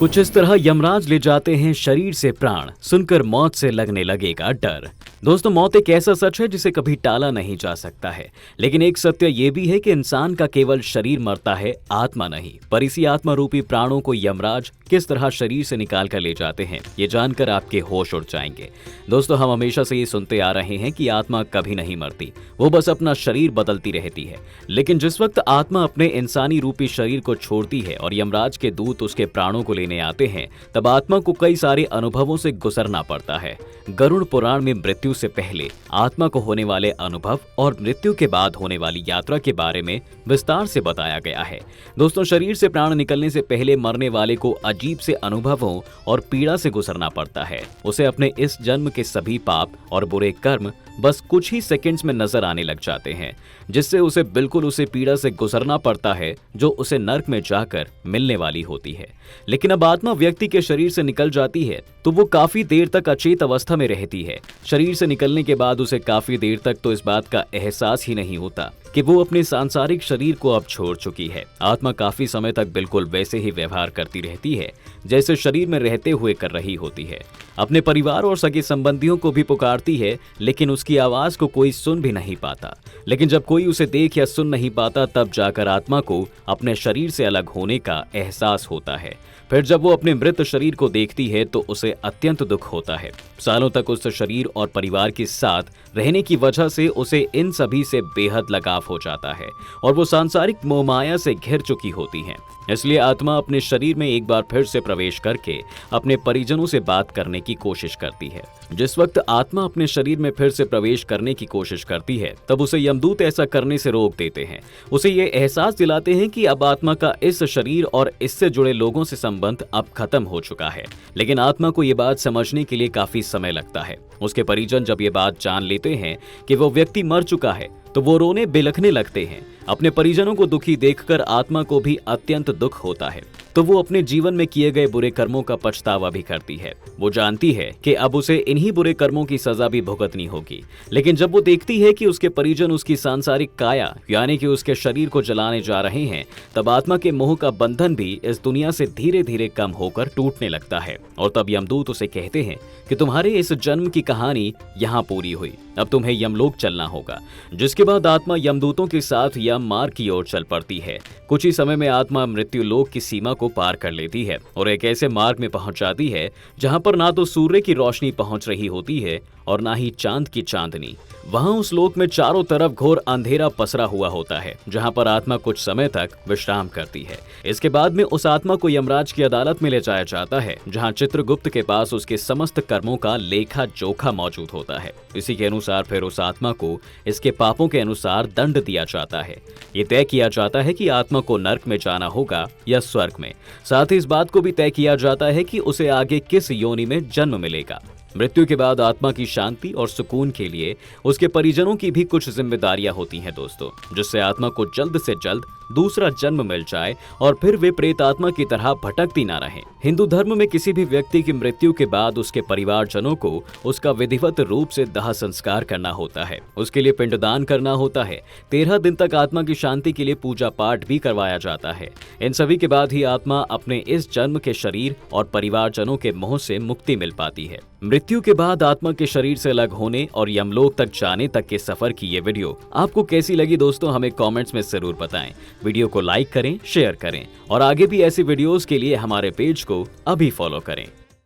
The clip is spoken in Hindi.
कुछ इस तरह यमराज ले जाते हैं शरीर से प्राण, सुनकर मौत से लगने लगेगा डर। दोस्तों, मौत एक ऐसा सच है जिसे कभी टाला नहीं जा सकता है, लेकिन एक सत्य ये भी है कि इंसान का केवल शरीर मरता है, आत्मा नहीं। पर इसी आत्मा रूपी प्राणों को यमराज किस तरह शरीर से निकाल कर ले जाते हैं, ये जानकर आपके होश उड़ जाएंगे। दोस्तों, हम हमेशा से ये सुनते आ रहे हैं कि आत्मा कभी नहीं मरती, वो बस अपना शरीर बदलती रहती है। लेकिन जिस वक्त आत्मा अपने इंसानी रूपी शरीर को छोड़ती है और यमराज के दूत उसके प्राणों को लेने आते हैं, तब आत्मा को कई सारे अनुभवों से गुजरना पड़ता है। गरुड़ पुराण में मृत्यु से पहले आत्मा को होने वाले अनुभव और मृत्यु के बाद होने वाली यात्रा के बारे में विस्तार से बताया गया है। दोस्तों, शरीर से प्राण निकलने से पहले मरने वाले को अजीब से अनुभवों और पीड़ा से गुजरना पड़ता है। उसे अपने इस जन्म के सभी पाप और बुरे कर्म बस कुछ ही सेकंड्स में नजर आने लग जाते हैं, जिससे उसे बिल्कुल उसे पीड़ा से गुजरना पड़ता है जो उसे नर्क में जाकर मिलने वाली होती है। लेकिन अब आत्मा व्यक्ति के शरीर से निकल जाती है तो वो काफी देर तक अचेत अवस्था में रहती है। शरीर से निकलने के बाद उसे काफी देर तक तो इस बात का एहसास ही नहीं होता कि वो अपने सांसारिक शरीर को अब छोड़ चुकी है। आत्मा काफी समय तक बिल्कुल वैसे ही व्यवहार करती रहती है जैसे शरीर में रहते हुए कर रही होती है। अपने परिवार और सगे संबंधियों को भी पुकारती है, लेकिन उसकी आवाज को कोई सुन भी नहीं पाता। लेकिन जब कोई उसे देख या सुन नहीं पाता, तब जाकर आत्मा को अपने शरीर से अलग होने का एहसास होता है। फिर जब वो अपने मृत शरीर को देखती है तो उसे अत्यंत दुख होता है। सालों तक उस शरीर और परिवार के साथ रहने की वजह से उसे इन सभी से बेहद लगाव हो जाता है और वो सांसारिक मोहमाया से घिर चुकी होती हैं। इसलिए आत्मा अपने शरीर में एक बार फिर से प्रवेश करके अपने परिजनों से बात करने की कोशिश करती है। जिस वक्त आत्मा अपने शरीर में फिर से प्रवेश करने की कोशिश करती है, तब उसे यमदूत ऐसा करने से रोक देते हैं। उसे ये एहसास दिलाते हैं कि अब आत्मा का इस शरीर और इससे जुड़े लोगों से संबंध अब खत्म हो चुका है। लेकिन आत्मा को ये बात समझने के लिए काफी समय लगता है। उसके परिजन जब ये बात जान लेते हैं कि वो व्यक्ति मर चुका है, तो वो रोने बिलखने लगते हैं। अपने परिजनों को दुखी देखकर आत्मा को भी अत्यंत दुख होता है, तो वो अपने जीवन में किए गए बुरे कर्मों का पछतावा भी करती है। वो जानती है कि अब उसे इन्हीं बुरे कर्मों की सजा भी भुगतनी होगी। लेकिन जब वो देखती है कि उसके परिजन उसकी सांसारिक काया यानी कि उसके शरीर को जलाने जा रहे हैं, तब आत्मा के मोह का बंधन भी इस दुनिया से धीरे धीरे कम होकर टूटने लगता है। और तब यमदूत उसे कहते हैं कि तुम्हारे इस जन्म की कहानी यहाँ पूरी हुई, अब तुम्हें यमलोक चलना होगा। जिसके बाद आत्मा यमदूतों के साथ यम मार्ग की ओर चल पड़ती है। कुछ ही समय में आत्मा मृत्यु लोक की सीमा को पार कर लेती है और एक ऐसे मार्ग में पहुंच जाती है जहां पर ना तो सूर्य की रोशनी पहुंच रही होती है और ना ही चांद की चांदनी। वहां उस लोक में चारों तरफ घोर अंधेरा पसरा हुआ होता है, जहां पर आत्मा कुछ समय तक विश्राम करती है। इसके बाद में उस आत्मा को यमराज की अदालत में ले जाया जाता है, जहां चित्रगुप्त के पास उसके समस्त कर्मों का लेखा जोखा मौजूद होता है। इसी के अनुसार फिर उस आत्मा को इसके पापों के अनुसार दंड दिया जाता है। ये तय किया जाता है कि आत्मा को नर्क में जाना होगा या स्वर्ग में। साथ ही इस बात को भी तय किया जाता है कि उसे आगे किस योनि में जन्म मिलेगा। मृत्यु के बाद आत्मा की शांति और सुकून के लिए उसके परिजनों की भी कुछ जिम्मेदारियां होती हैं दोस्तों, जिससे आत्मा को जल्द से जल्द दूसरा जन्म मिल जाए और फिर वे प्रेत आत्मा की तरह भटकती ना रहें। हिंदू धर्म में किसी भी व्यक्ति की मृत्यु के बाद उसके परिवारजनों को उसका विधिवत रूप से दाह संस्कार करना होता है, उसके लिए पिंडदान करना होता है। 13 दिन तक आत्मा की शांति के लिए पूजा पाठ भी करवाया जाता है। इन सभी के बाद ही आत्मा अपने इस जन्म के शरीर और परिवारजनों के मोह से मुक्ति मिल पाती है। मृत्यु के बाद आत्मा के शरीर से अलग होने और यमलोक तक जाने तक के सफर की ये वीडियो आपको कैसी लगी दोस्तों, हमें कमेंट्स में जरूर बताएं। वीडियो को लाइक करें, शेयर करें और आगे भी ऐसी वीडियोस के लिए हमारे पेज को अभी फॉलो करें।